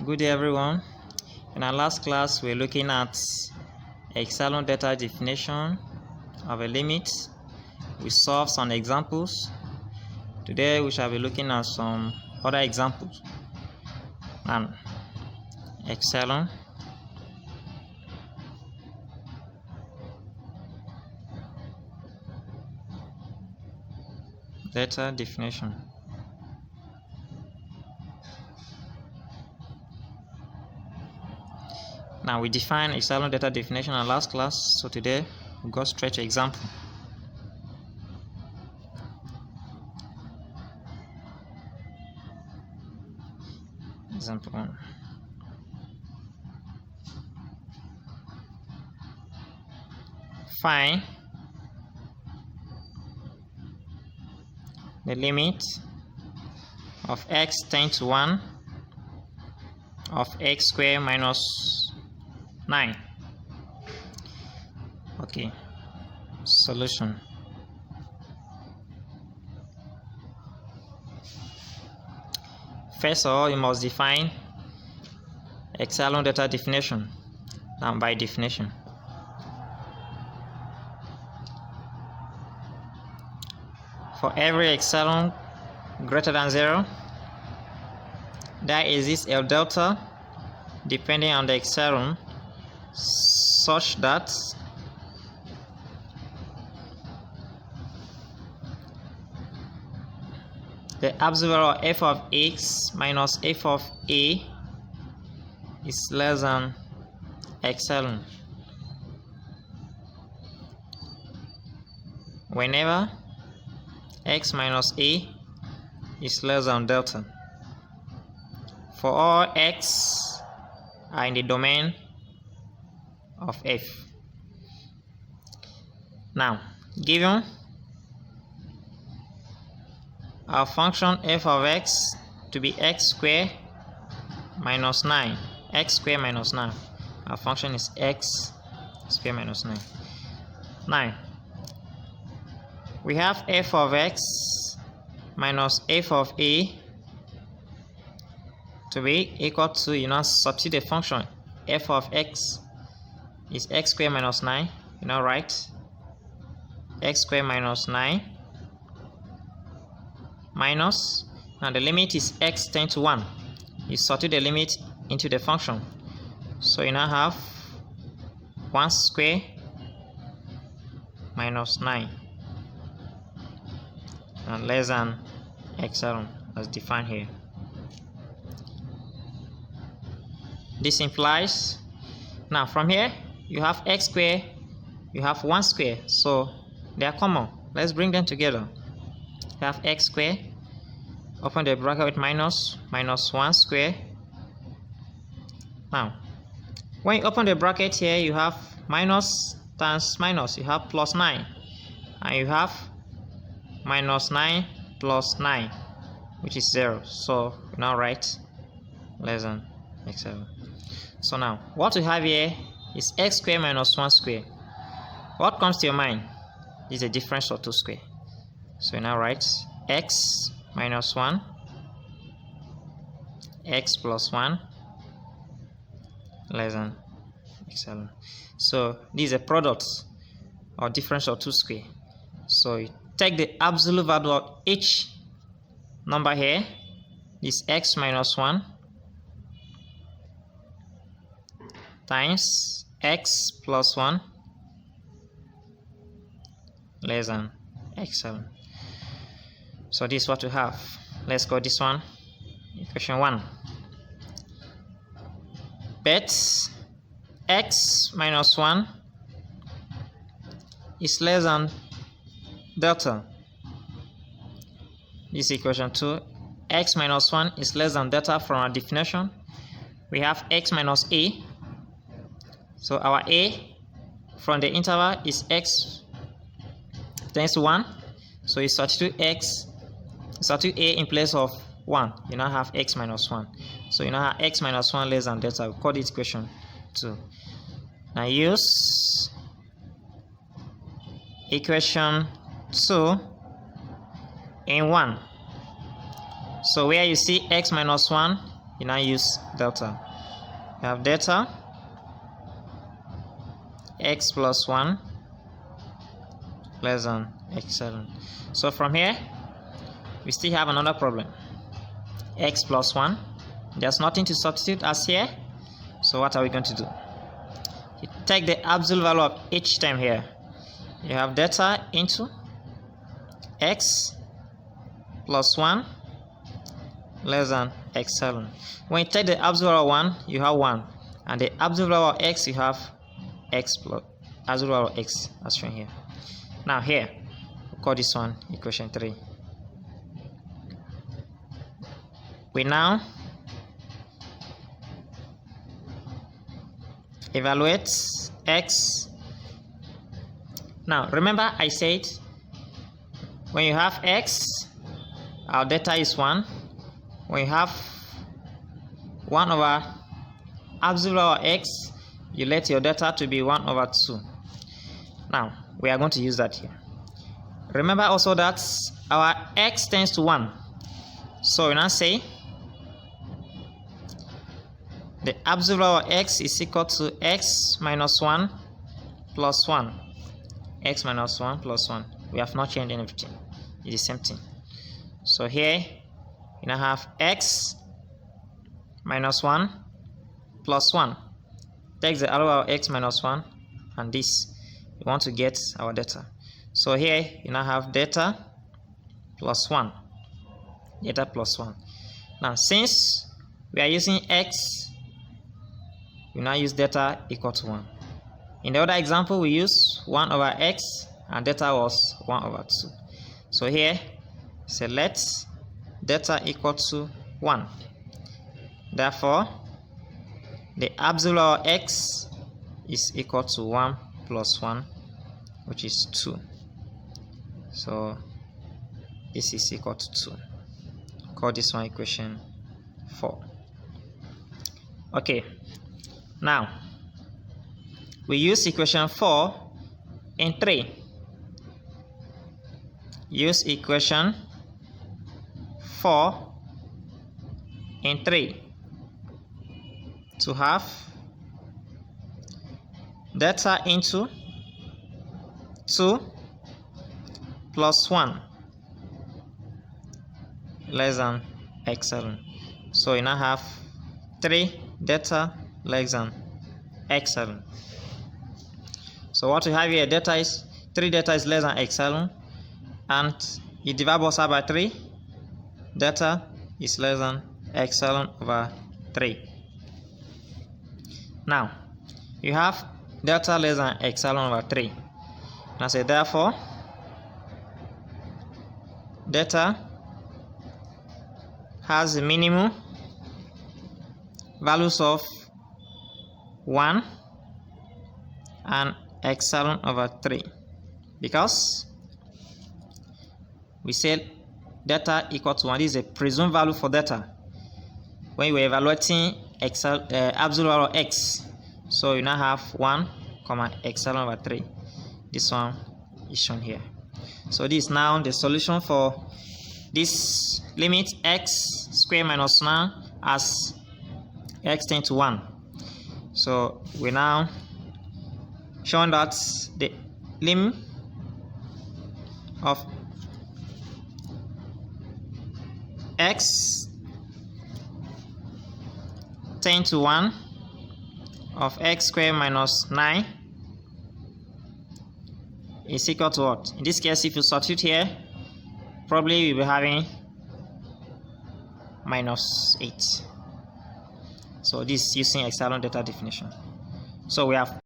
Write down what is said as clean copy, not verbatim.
Good day everyone. In our last class we're looking at Epsilon Delta definition of a limit. We solved some examples. Today we shall be looking at some other examples. And Epsilon Delta definition. Now we define Epsilon Delta definition in our last class, so today we go straight to example. Example 1. Find the limit of x tends to 1 of x squared minus 9. Okay, solution. First of all, you must define Epsilon Delta definition. Now, by definition, for every epsilon greater than 0, there exists a delta depending on the epsilon such that the absolute value of f of x minus f of a is less than epsilon. Whenever x minus a is less than delta, for all x are in the domain of f. Now, given our function f of x to be x squared minus 9, x squared minus 9, our function is x squared minus 9. Now, we have f of x minus f of a to be equal to, substitute the function f of x is x squared minus 9, write x squared minus 9 minus, now the limit is x tends to 1. You substitute the limit into the function, so you now have 1 squared minus 9 and less than epsilon as defined here. This implies, now from here you have x squared, you have 1 squared, so they are common. Let's bring them together. You have x squared, open the bracket with minus 1 squared. Now, when you open the bracket here, you have minus times minus, you have plus 9, and you have minus 9 plus 9, which is 0. So you now write less than epsilon. So now what we have here is x squared minus 1 squared. What comes to your mind is the difference of 2 squared. So you now write x minus 1, x plus 1 less than epsilon. So this is a product or difference of 2 squared. So you take the absolute value of each number here, this x minus 1 times x plus 1 less than epsilon. So this is what we have. Let's go this one, equation 1. Bet x minus 1 is less than delta. This is equation 2. X minus 1 is less than delta. From our definition, we have x minus a. So our a from the interval is x tends to 1. So you substitute a in place of 1. You now have x minus 1. So you now have x minus 1 less than delta. We call it equation 2. Now use equation 2 in 1. So where you see x minus 1 you now use delta. You have delta x plus 1 less than x7. So from here we still have another problem. X plus 1, there's nothing to substitute as here, so what are we going to do? You take the absolute value of each term here. You have delta into x plus 1 less than x7. When you take the absolute value of 1, you have 1, and the absolute value of x, you have x plus absolute value of x, as shown here. Now here, we'll call this one equation 3. We now evaluate x. Now remember I said when you have x, our delta is 1. When you have 1 over absolute value of x, you let your delta to be 1 over 2. Now we are going to use that here. Remember also that our x tends to 1, so we now say the absolute value of x is equal to x minus 1 plus 1. X minus 1 plus 1. We have not changed anything. It's the same thing. So here you now have x minus 1 plus 1. Take the value of x minus 1 and this. We want to get our delta. So here you now have delta plus 1. Delta plus 1. Now since we are using x, we now use delta equal to 1. In the other example, we use 1 over x and delta was 1 over 2. So here, select delta equal to 1. Therefore, the absolute value of x is equal to 1 plus 1, which is 2. So this is equal to 2. Call this one equation 4. Okay. Now, we use equation 4 in 3. Use equation 4 in 3 to have delta into 2 plus 1 less than x7. So you now have 3 delta less than x7. So what we have here, delta is 3 delta is less than x7, and you divide both sides by 3, delta is less than x7 over 3. Now you have delta less than x7 over 3. Now say therefore delta has the minimum values of 1 and x7 over 3, because we said delta equal to 1. This is a presumed value for delta when we are evaluating absolute value of x. So you now have 1 comma x7 over 3. This one is shown here. So this is now the solution for this limit x squared minus 9 as x tends to 1. So we now shown that the limit of x tends to 1 of x squared minus 9 is equal to what? In this case, if you substitute here, probably we'll be having minus 8. So this is using Epsilon Delta definition. So we have